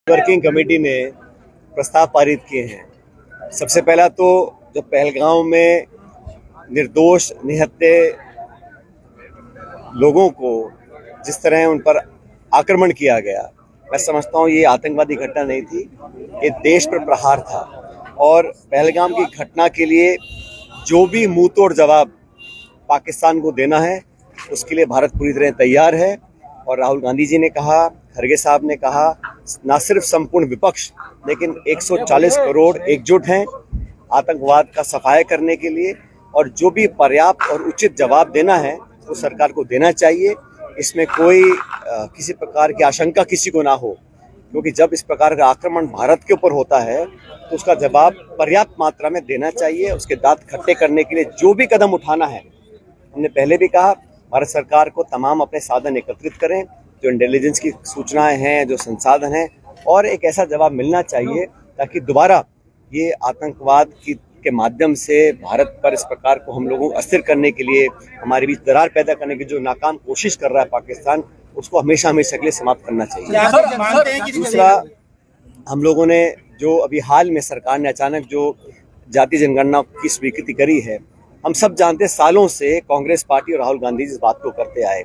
Working committee ने प्रस्ताव पारित किए हैं। सबसे पहला तो जो पहलगांव में निर्दोष निहत्थे लोगों को जिस तरह उन पर आक्रमण किया गया, मैं समझता हूँ ये आतंकवादी घटना नहीं थी, ये देश पर प्रहार था। और पहलगाम की घटना के लिए जो भी मुंह तोड़ जवाब पाकिस्तान को देना है उसके लिए भारत पूरी तरह तैयार है। और राहुल गांधी जी ने कहा, खरगे साहब ने कहा, न सिर्फ संपूर्ण विपक्ष लेकिन 140 करोड़ एकजुट हैं आतंकवाद का सफाया करने के लिए। और जो भी पर्याप्त और उचित जवाब देना है वो सरकार को देना चाहिए। इसमें कोई किसी प्रकार की आशंका किसी को ना हो, क्योंकि जब इस प्रकार का आक्रमण भारत के ऊपर होता है तो उसका जवाब पर्याप्त मात्रा में देना चाहिए। उसके दांत खट्टे करने के लिए जो भी कदम उठाना है, हमने पहले भी कहा, भारत सरकार को तमाम अपने साधन एकत्रित करें, जो इंटेलिजेंस की सूचनाएं हैं, जो संसाधन हैं, और एक ऐसा जवाब मिलना चाहिए ताकि दोबारा ये आतंकवाद के माध्यम से भारत पर इस प्रकार को हम लोगों को अस्थिर करने के लिए, हमारे बीच दरार पैदा करने की जो नाकाम कोशिश कर रहा है पाकिस्तान, उसको हमेशा हमेशा के लिए समाप्त करना चाहिए। दूसरा, हम लोगों ने जो अभी हाल में सरकार ने अचानक जो जाति जनगणना की स्वीकृति करी है, हम सब जानते हैं सालों से कांग्रेस पार्टी और राहुल गांधी इस बात को करते आए,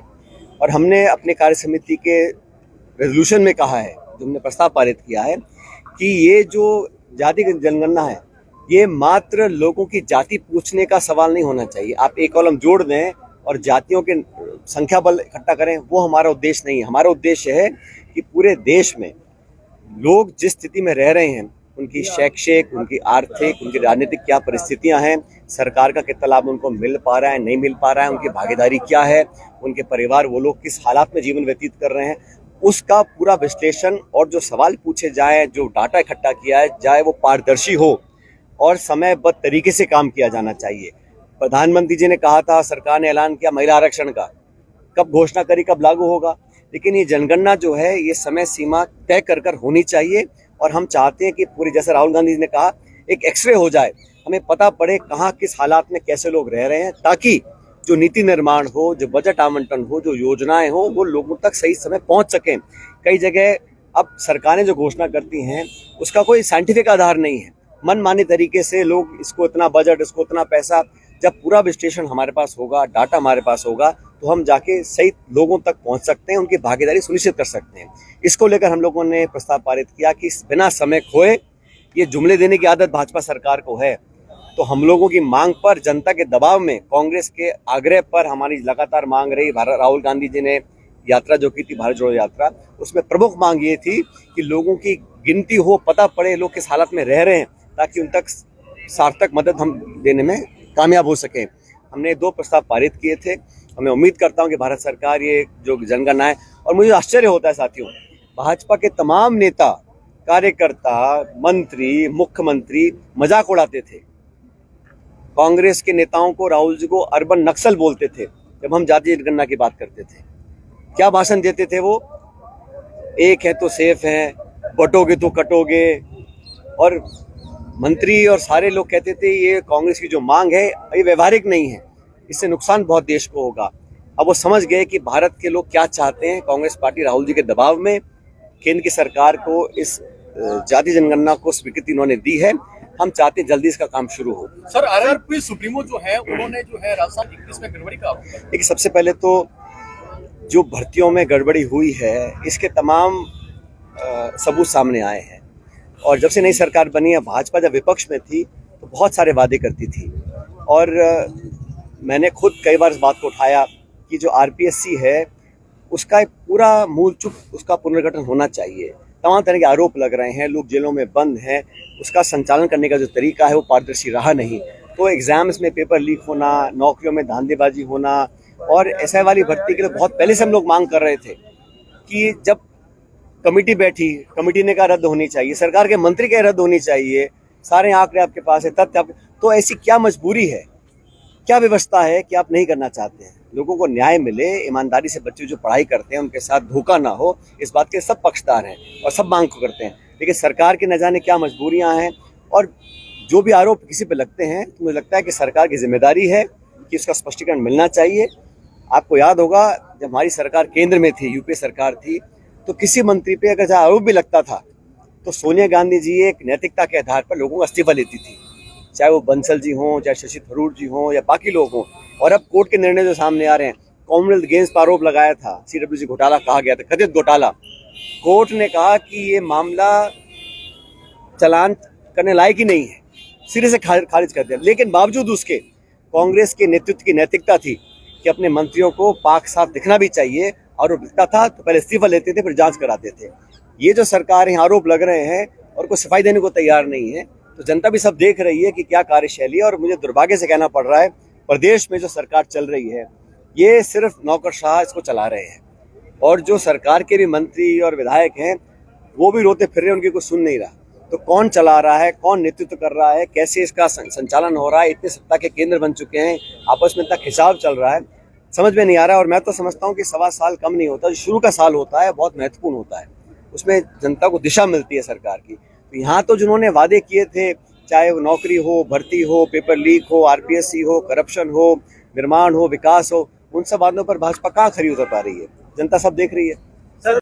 और हमने अपने कार्य समिति के रेजोल्यूशन में कहा है, जो हमने प्रस्ताव पारित किया है, कि ये जो जाति जनगणना है ये मात्र लोगों की जाति पूछने का सवाल नहीं होना चाहिए। आप एक कॉलम जोड़ दें और जातियों के संख्या बल इकट्ठा करें, वो हमारा उद्देश्य नहीं है। हमारा उद्देश्य है कि पूरे देश में लोग जिस स्थिति में रह रहे हैं, उनकी शैक्षिक, उनकी आर्थिक, उनकी राजनीतिक क्या परिस्थितियां हैं, सरकार का कितना लाभ उनको मिल पा रहा है, नहीं मिल पा रहा है, उनकी भागीदारी क्या है, उनके परिवार, वो लोग किस हालात में जीवन व्यतीत कर रहे हैं, उसका पूरा विश्लेषण और जो सवाल पूछे जाए, जो डाटा इकट्ठा किया जाए, वो पारदर्शी हो और समयबद्ध तरीके से काम किया जाना चाहिए। प्रधानमंत्री जी ने कहा था, सरकार ने ऐलान किया महिला आरक्षण का, कब घोषणा करी, कब लागू होगा, लेकिन ये जनगणना जो है ये समय सीमा तय कर होनी चाहिए। और हम चाहते हैं कि पूरी, जैसे राहुल गांधी जी ने कहा, एक एक्सरे हो जाए, हमें पता पड़े कहाँ किस हालात में कैसे लोग रह रहे हैं, ताकि जो नीति निर्माण हो, जो बजट आवंटन हो, जो योजनाएं हो, वो लोगों तक सही समय पहुंच सकें। कई जगह अब सरकारें जो घोषणा करती हैं उसका कोई साइंटिफिक आधार नहीं है, मनमाने तरीके से लोग इसको इतना बजट, इसको इतना पैसा, जब पूरा विश्लेषण हमारे पास होगा, डाटा हमारे पास होगा, तो हम जाके सही लोगों तक पहुंच सकते हैं, उनकी भागीदारी सुनिश्चित कर सकते हैं। इसको लेकर हम लोगों ने प्रस्ताव पारित किया कि बिना समय खोए, ये जुमले देने की आदत भाजपा सरकार को है, तो हम लोगों की मांग पर, जनता के दबाव में, कांग्रेस के आग्रह पर हमारी लगातार मांग रही। राहुल गांधी जी ने यात्रा जो की थी, भारत जोड़ो यात्रा, उसमें प्रमुख मांग ये थी कि लोगों की गिनती हो, पता पड़े लोग किस हालत में रह रहे हैं, ताकि उन तक सार्थक मदद हम देने में कामयाब हो सके। हमने 2 प्रस्ताव पारित किए थे। मैं उम्मीद करता हूं कि भारत सरकार ये जो जनगणना है, और मुझे आश्चर्य होता है साथियों, भाजपा के तमाम नेता, कार्यकर्ता, मंत्री, मुख्यमंत्री मजाक उड़ाते थे। कांग्रेस के नेताओं को, राहुल जी को अर्बन नक्सल बोलते थे जब हम जातीय जनगणना की बात करते थे। क्या भाषण देते थे वो, एक है तो सेफ है, बटोगे तो कटोगे, और मंत्री और सारे लोग कहते थे ये कांग्रेस की जो मांग है ये व्यवहारिक नहीं है, इससे नुकसान बहुत देश को होगा। अब वो समझ गए कि भारत के लोग क्या चाहते हैं। कांग्रेस पार्टी राहुल जी के दबाव में केंद्र की सरकार को इस जाति जनगणना को स्वीकृति उन्होंने दी है। हम चाहते हैं जल्दी इसका काम शुरू हो। सर, आरएलपी सुप्रीमो जो है उन्होंने जो है राजस्थान 21 में गड़बड़ी का आरोप लगाया। देखिए, सबसे पहले तो जो भर्तियों में गड़बड़ी हुई है इसके तमाम सबूत सामने आए हैं। और जब से नई सरकार बनी है, भाजपा जब विपक्ष में थी तो बहुत सारे वादे करती थी, और मैंने खुद कई बार इस बात को उठाया कि जो आरपीएससी है उसका एक पूरा मूल चूक, उसका पुनर्गठन होना चाहिए। तमाम तरह के आरोप लग रहे हैं, लोग जेलों में बंद हैं, उसका संचालन करने का जो तरीका है वो पारदर्शी रहा नहीं। तो एग्जाम्स में पेपर लीक होना, नौकरियों में धांधेबाजी होना, और एसआई वाली भर्ती के लिए बहुत पहले से हम लोग मांग कर रहे थे कि जब कमेटी बैठी, कमेटी ने कहा रद्द होनी चाहिए, सरकार के मंत्री कहे रद्द होनी चाहिए, सारे आंकड़े आपके पास है, तथ्य आपके, तो ऐसी क्या मजबूरी है, क्या व्यवस्था है कि आप नहीं करना चाहते हैं? लोगों को न्याय मिले, ईमानदारी से बच्चे जो पढ़ाई करते हैं उनके साथ धोखा ना हो, इस बात के सब पक्षदार हैं और सब मांग को करते हैं। लेकिन सरकार की न जाने क्या मजबूरियां हैं, और जो भी आरोप किसी पे लगते हैं तो मुझे लगता है कि सरकार की जिम्मेदारी है कि उसका स्पष्टीकरण मिलना चाहिए। आपको याद होगा जब हमारी सरकार केंद्र में थी, यूपीए सरकार थी, तो किसी मंत्री पे अगर आरोप भी लगता था तो सोनिया गांधी जी एक नैतिकता के आधार पर लोगों को इस्तीफा लेती थी, चाहे वो बंसल जी हों, चाहे शशि थरूर जी हों या बाकी लोग हों। और अब कोर्ट के निर्णय जो सामने आ रहे हैं, कॉमनवेल्थ गेम्स पर आरोप लगाया था, CWC घोटाला कहा गया था, कथित घोटाला। कोर्ट ने कहा कि ये मामला चालान करने लायक ही नहीं है, सिरे से खारिज कर दिया। लेकिन बावजूद उसके कांग्रेस के नेतृत्व की नैतिकता थी कि अपने मंत्रियों को पाक साफ दिखना भी चाहिए, और वो दिखता था तो पहले इस्तीफा लेते थे, फिर जांच कराते थे। ये जो सरकार है, आरोप लग रहे हैं और कोई सफाई देने को तैयार नहीं है, तो जनता भी सब देख रही है कि क्या कार्यशैली है। और मुझे दुर्भाग्य से कहना पड़ रहा है, प्रदेश में जो सरकार चल रही है, ये सिर्फ नौकरशाह इसको चला रहे हैं, और जो सरकार के भी मंत्री और विधायक हैं वो भी रोते फिर रहे हैं, उनकी कोई सुन नहीं रहा। तो कौन चला रहा है, कौन नेतृत्व कर रहा है, कैसे इसका संचालन हो रहा है, इतने सत्ता के केंद्र बन चुके हैं, आपस में इतना खिंचाव चल रहा है, समझ में नहीं आ रहा है। और मैं तो समझता हूँ कि 1.25 साल कम नहीं होता, जो शुरू का साल होता है बहुत महत्वपूर्ण होता है, उसमें जनता को दिशा मिलती है सरकार की। तो यहाँ तो जिन्होंने वादे किए थे, चाहे वो नौकरी हो, भर्ती हो, पेपर लीक हो, RPSC हो, करप्शन हो, निर्माण हो, विकास हो, उन सब वादों पर भाजपा कहाँ खरी उतर पा रही है, जनता सब देख रही है।